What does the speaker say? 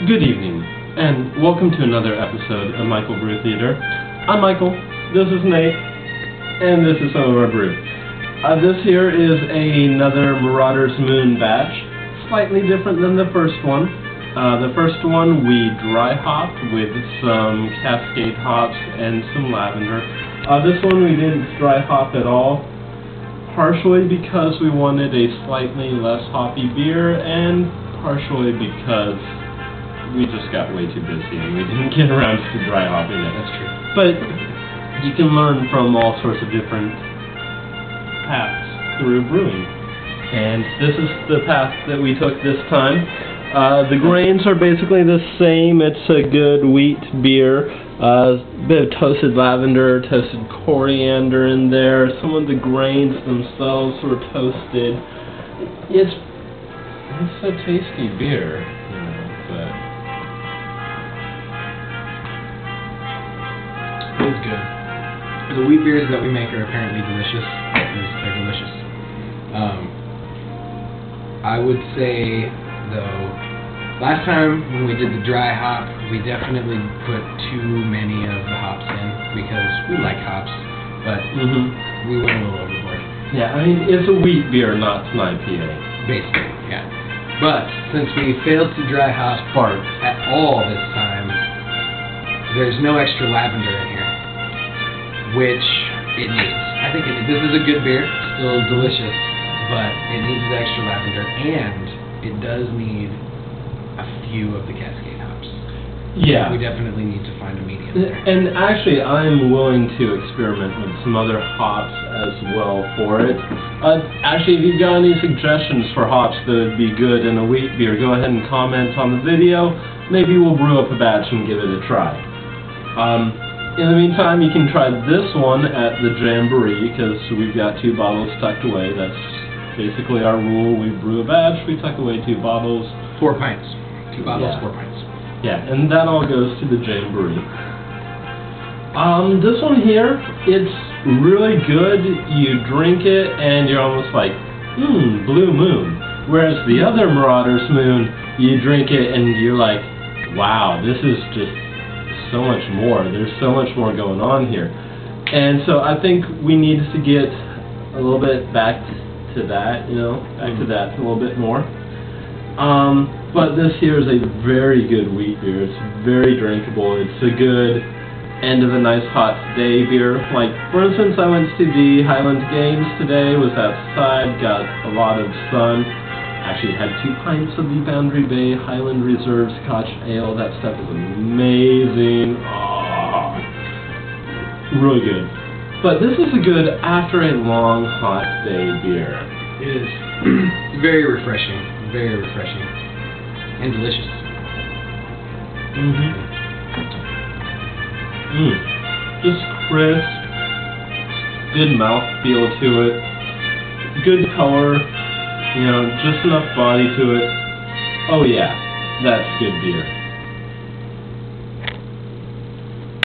Good evening, and welcome to another episode of Michael Brew Theater. I'm Michael, this is Nate, and this is some of our brew. This here is another Marauder's Moon batch, slightly different than the first one. The first one we dry hopped with some Cascade hops and some lavender. This one we didn't dry hop at all, partially because we wanted a slightly less hoppy beer, and partially because we just got way too busy and we didn't get around to dry hopping it. That's true. But you can learn from all sorts of different paths through brewing. And this is the path that we took this time. The grains are basically the same. It's a good wheat beer. A bit of toasted lavender, toasted coriander in there. Some of the grains themselves were toasted. It's a tasty beer, you know, but it is good. The wheat beers that we make are apparently delicious. They're delicious. I would say, though, last time when we did the dry hop, we definitely put too many of the hops in because we like hops, but we went a little overboard. Yeah, I mean, it's a wheat beer, not an IPA. Basically, yeah. But since we failed to dry hop at all this time, there's no extra lavender in here, which it needs. I think this is a good beer, still delicious, but it needs the extra lavender, and it does need a few of the Cascade hops. Yeah. We definitely need to find a medium there. And actually, I'm willing to experiment with some other hops as well for it. Actually, if you've got any suggestions for hops that would be good in a wheat beer, go ahead and comment on the video. Maybe we'll brew up a batch and give it a try. In the meantime, you can try this one at the Jamboree, because we've got 2 bottles tucked away. That's basically our rule. We brew a batch, we tuck away 2 bottles. 4 pints. 2 bottles, yeah. 4 pints. Yeah, and that all goes to the Jamboree. This one here, it's really good. You drink it, and you're almost like, Blue Moon. Whereas the other Marauder's Moon, you drink it, and you're like, wow, this is just so much more. There's so much more going on here. And so I think we need to get a little bit back to that, back to that a little bit more. But this here is a very good wheat beer. It's very drinkable. It's a good end of a nice hot day beer. Like, for instance, I went to the Highland Games today, was outside, got a lot of sun. Actually had 2 pints of the Boundary Bay Highland Reserve Scotch Ale. That stuff is amazing. Oh, really good. But this is a good after a long hot day beer. It is very refreshing. Very refreshing. And delicious. Just crisp, good mouthfeel to it, good color, just enough body to it. Oh yeah, that's good beer.